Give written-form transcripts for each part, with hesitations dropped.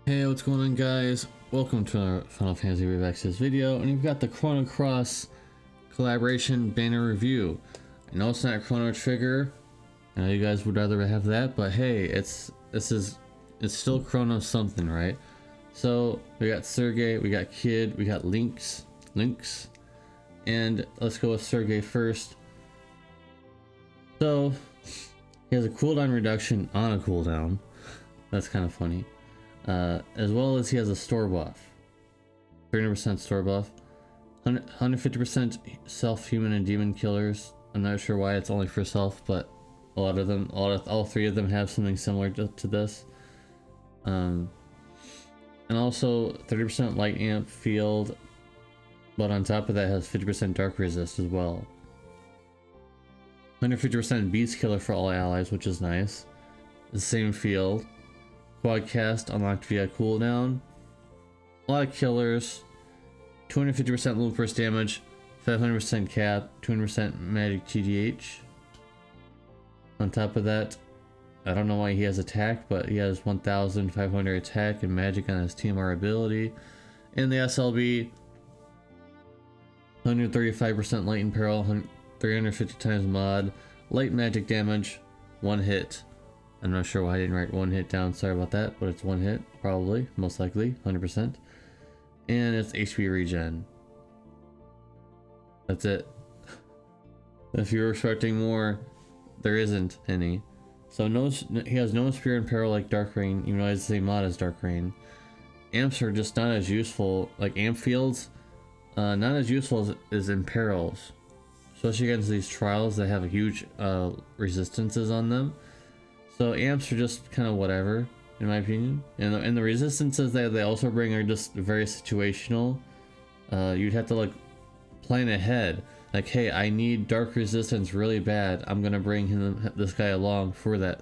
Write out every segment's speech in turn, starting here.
Hey, what's going on, guys? Welcome to our Final Fantasy Wave Access video, and you've got the Crono Cross collaboration banner review. I know it's not Chrono Trigger. I know you guys would rather have that, but hey, it's still Chrono something, right? So we got Serge, we got Kid, we got Lynx, and let's go with Serge first. So he has a cooldown reduction on a cooldown. That's kind of funny. As well as he has a store buff, 300% store buff, 150% self, human, and demon killers. I'm not sure why it's only for self, but a lot of them, all three of them have something similar to this. And also 30% light amp field, but on top of that has 50% dark resist as well. 150% beast killer for all allies, which is nice. The same field. Quadcast unlocked via cooldown. A lot of killers. 250% low burst damage. 500% cap. 200% magic TDH. On top of that, I don't know why he has attack, but he has 1500 attack and magic on his TMR ability. And the SLB, 135% light and peril, 350 times mod, light magic damage, 1 hit. I'm not sure why I didn't write 1 hit down, sorry about that, but it's 1 hit, probably, most likely, 100%. And it's HP regen. That's it. If you were expecting more, there isn't any. So he has no Spear and Peril like Dark Rain, even though he has the same mod as Dark Rain. Amps are just not as useful, like amp fields, not as useful as in Perils. Especially against these trials that have a huge resistances on them. So amps are just kind of whatever, in my opinion. And the resistances that they also bring are just very situational. You'd have to like plan ahead. Like, hey, I need dark resistance really bad. I'm gonna bring this guy along for that.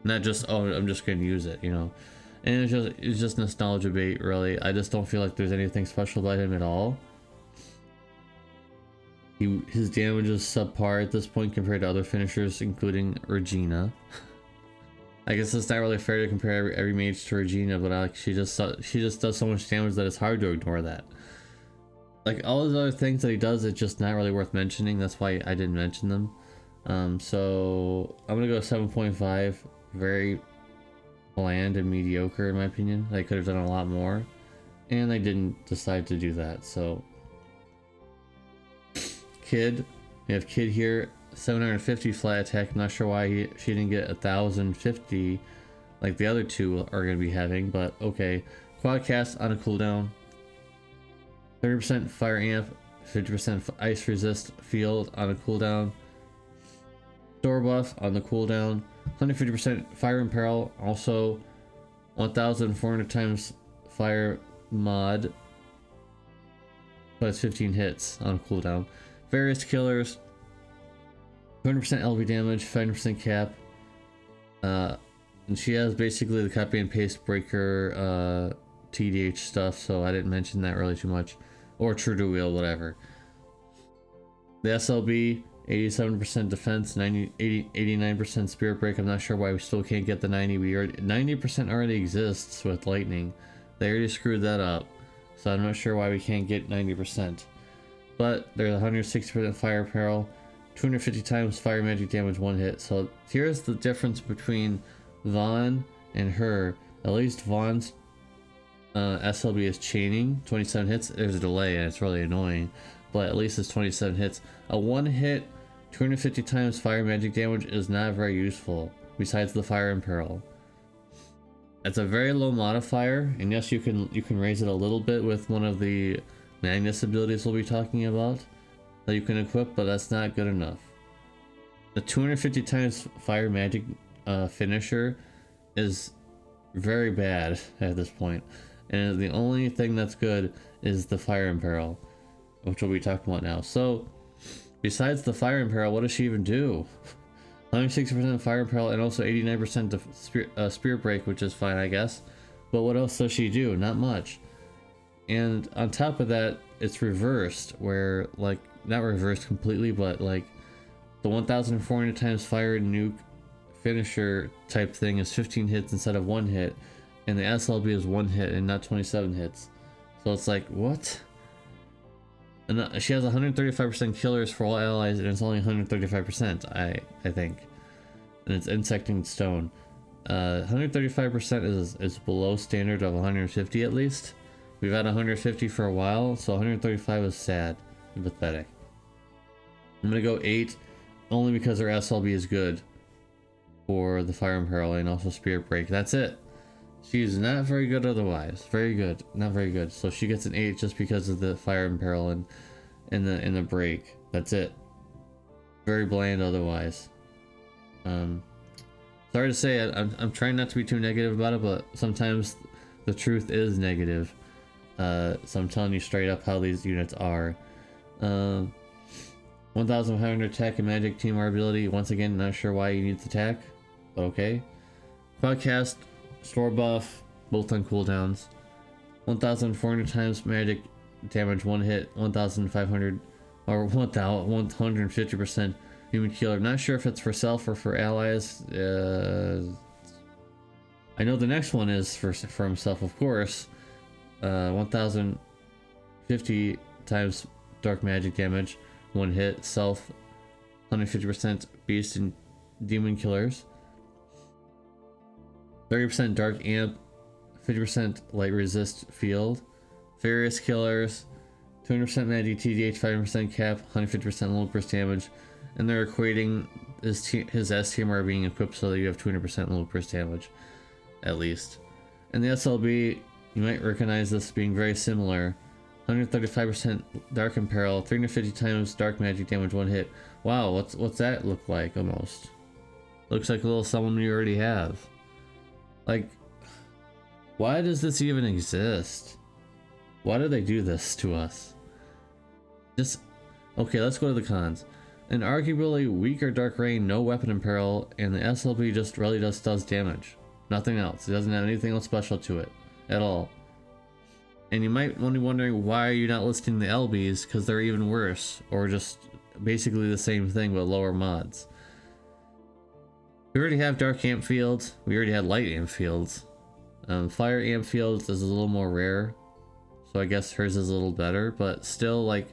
Not just, oh, I'm just gonna use it, you know. And it's just nostalgia bait, really. I just don't feel like there's anything special about him at all. His damage is subpar at this point compared to other finishers, including Regina. I guess it's not really fair to compare every mage to Regina, but she just does so much damage that it's hard to ignore that. Like all those other things that he does, it's just not really worth mentioning. That's why I didn't mention them. So I'm gonna go 7.5. Very bland and mediocre in my opinion. They could have done a lot more, and they didn't decide to do that. So Kid, we have Kid here. 750 flat attack. I'm not sure why she didn't get 1050 like the other two are going to be having, but okay. Quadcast on a cooldown. 30% fire amp, 50% ice resist field on a cooldown. Store buff on the cooldown. 150% fire and peril. Also 1400 times fire mod, but it's 15 hits on cooldown. Various killers. 200% LV damage, 5% cap, and she has basically the copy and paste breaker TDH stuff, so I didn't mention that really too much, or true to wheel, whatever. The SLB, 87% defense, 89% spirit break. I'm not sure why we still can't get the 90. 90% already exists with lightning. They already screwed that up, so I'm not sure why we can't get 90%. But there's 160% fire peril. 250 times fire magic damage, 1 hit. So here's the difference between Vaughn and her. At least Vaughn's SLB is chaining 27 hits. There's a delay and it's really annoying, but at least it's 27 hits. A 1 hit 250 times fire magic damage is not very useful besides the fire and peril. It's a very low modifier, and yes, you can raise it a little bit with one of the Magnus abilities we'll be talking about that you can equip, but that's not good enough. The 250 times fire magic finisher is very bad at this point, and the only thing that's good is the fire and peril, which we'll be talking about now. So besides the fire and peril, what does she even do? 160% fire and peril and also 89% spirit break, which is fine, I guess, but what else does she do? Not much. And on top of that, it's reversed, where like, not reversed completely, but like the 1400 times fire nuke finisher type thing is 15 hits instead of 1 hit, and the SLB is 1 hit and not 27 hits. So it's like, what? And she has 135% killers for all allies, and it's only 135%, I think. And it's insecting stone. 135% is below standard of 150 at least. We've had 150 for a while, so 135 is sad and pathetic. I'm gonna go 8, only because her SLB is good for the Fire Imperil and also Spirit Break. That's it. She's not very good otherwise. Very good, not very good. So she gets an 8 just because of the Fire Imperil and the break. That's it. Very bland otherwise. Sorry to say it, I'm trying not to be too negative about it, but sometimes the truth is negative. So I'm telling you straight up how these units are. 1,500 attack and magic TMR ability. Once again, not sure why you need the attack, but okay. Quadcast, store buff, both on cooldowns. 1,400 times magic damage 1 hit. 1,500 or 150% human killer. Not sure if it's for self or for allies. I know the next one is for himself, of course. 1,050 times dark magic damage 1 hit. Self 150% beast and demon killers. 30% dark amp. 50% light resist field. Various killers. 200% magic TDH. 5% cap. 150% low burst damage. And they're equating his STMR being equipped so that you have 200% low burst damage, at least. And the SLB, you might recognize this being very similar. 135% Dark Imperil, 350 times Dark Magic damage 1 hit. Wow, what's that look like almost? Looks like a little someone you already have. Like, why does this even exist? Why do they do this to us? Just, okay, let's go to the cons. An arguably weaker Dark Rain, no weapon imperil, and the SLB just really just does damage. Nothing else. It doesn't have anything else special to it at all. And you might be wondering why you're not listing the LBs, because they're even worse, or just basically the same thing but lower mods. We already have Dark Amp Fields. We already had Light Amp Fields. Fire Amp Fields is a little more rare, so I guess hers is a little better, but still, like,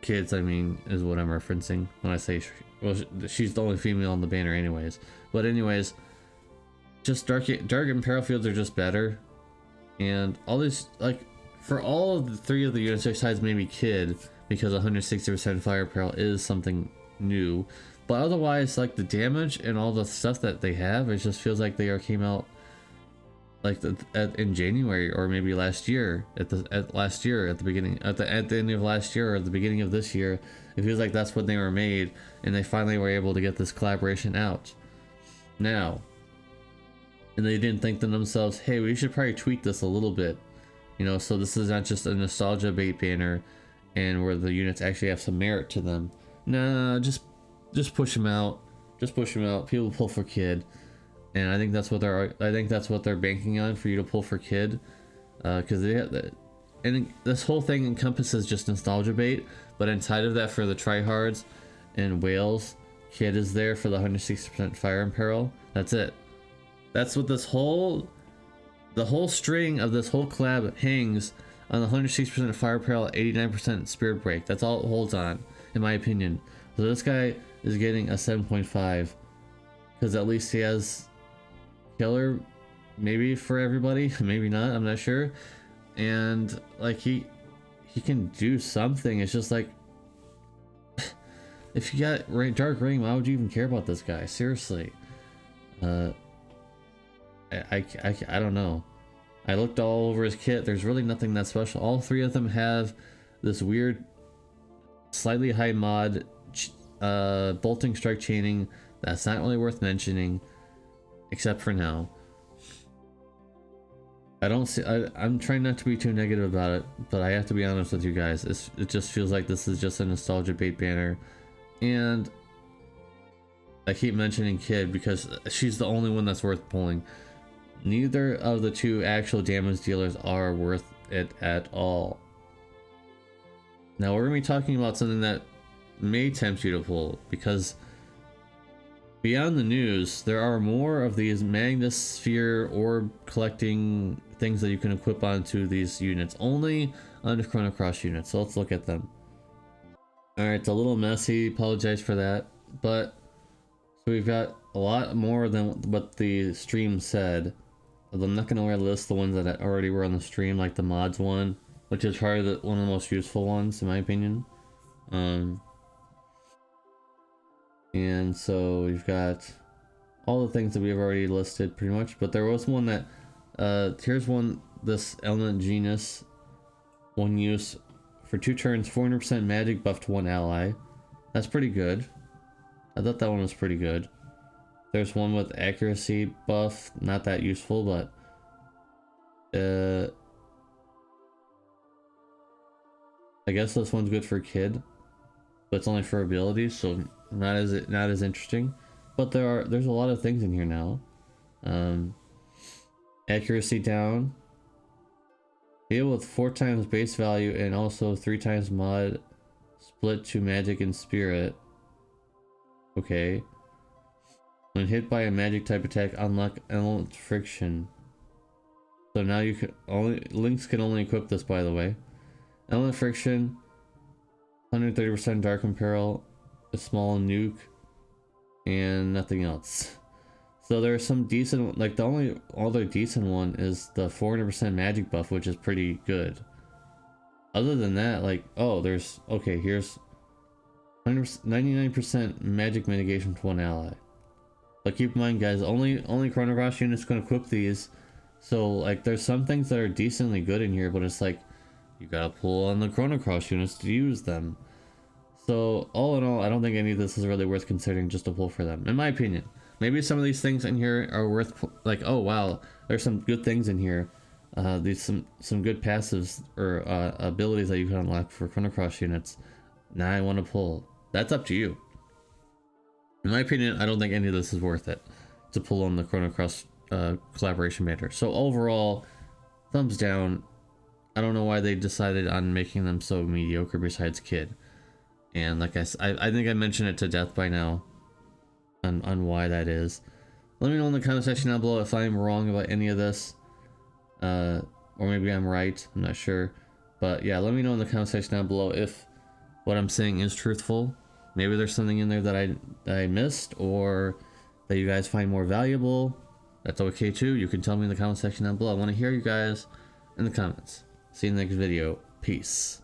kids, I mean, is what I'm referencing when I say well, she's the only female on the banner anyways. But anyways, just dark Imperil fields are just better, and all these, like, for all of the 3 of the units besides maybe Kid, because 160% Fire Imperil is something new, but otherwise, like, the damage and all the stuff that they have, it just feels like they came out like in January or maybe last year, at the end of last year or at the beginning of this year. It feels like that's when they were made, and they finally were able to get this collaboration out now. And they didn't think to themselves, hey, we should probably tweak this a little bit, you know, so this is not just a nostalgia bait banner and where the units actually have some merit to them. Nah, just push them out. Just push them out. People pull for Kid. And I think that's what they're banking on, for you to pull for Kid, because they have that. And this whole thing encompasses just nostalgia bait, but inside of that, for the tryhards and whales, Kid is there for the 160% Fire Imperil. That's it. That's what the whole string of this whole collab hangs on, the 160% Fire Imperil, 89% Spirit Break. That's all it holds on, in my opinion. So this guy is getting a 7.5, because at least he has killer, maybe for everybody, maybe not, I'm not sure. And like he can do something. It's just like, if you got Dark Ring, why would you even care about this guy? Seriously. I don't know. I looked all over his kit. There's really nothing that special. All 3 of them have this weird, slightly high mod bolting strike chaining that's not really worth mentioning, except for now. I'm trying not to be too negative about it, but I have to be honest with you guys. It just feels like this is just a nostalgia bait banner, and I keep mentioning Kid because she's the only one that's worth pulling. Neither of the 2 actual damage dealers are worth it at all. Now we're gonna be talking about something that may tempt you to pull, because Beyond the news, there are more of these Magnosphere orb collecting things that you can equip onto these units, only on the Crono Cross units. So let's look at them. Alright, it's a little messy, apologize for that. But, so we've got a lot more than what the stream said. I'm not going to list the ones that already were on the stream, like the mods one, which is probably one of the most useful ones, in my opinion. And so we've got all the things that we've already listed pretty much, but there was one that, here's one, this element genus, one use for 2 turns, 400% magic buff to 1 ally. That's pretty good. I thought that one was pretty good. There's one with accuracy buff, not that useful, but I guess this one's good for kid, but it's only for abilities, so not as interesting. But there's a lot of things in here now. Accuracy down. Deal with 4 times base value and also 3 times mod split to magic and spirit. Okay. When hit by a magic type attack, unlock element friction. So now you can Lynx can only equip this, by the way. Element friction, 130% dark imperil, a small nuke, and nothing else. So there's some decent, like the only other decent one is the 400% magic buff, which is pretty good. Other than that, like, oh, there's, okay, here's 99% magic mitigation to 1 ally. But keep in mind, guys, only Crono Cross units can equip these. So like, there's some things that are decently good in here, but it's like you gotta pull on the Crono Cross units to use them. So all in all, I don't think any of this is really worth considering just to pull for them, in my opinion. Maybe some of these things in here are worth, like, oh wow, there's some good things in here. These some good passives or abilities that you can unlock for Crono Cross units. Now I want to pull. That's up to you. In my opinion, I don't think any of this is worth it to pull on the Crono Cross collaboration banner. So overall, thumbs down. I don't know why they decided on making them so mediocre besides Kid. And like I think I mentioned it to death by now on why that is. Let me know in the comment section down below if I'm wrong about any of this. Or maybe I'm right, I'm not sure. But yeah, let me know in the comment section down below if what I'm saying is truthful. Maybe there's something in there that I missed or that you guys find more valuable. That's okay too. You can tell me in the comment section down below. I want to hear you guys in the comments. See you in the next video. Peace.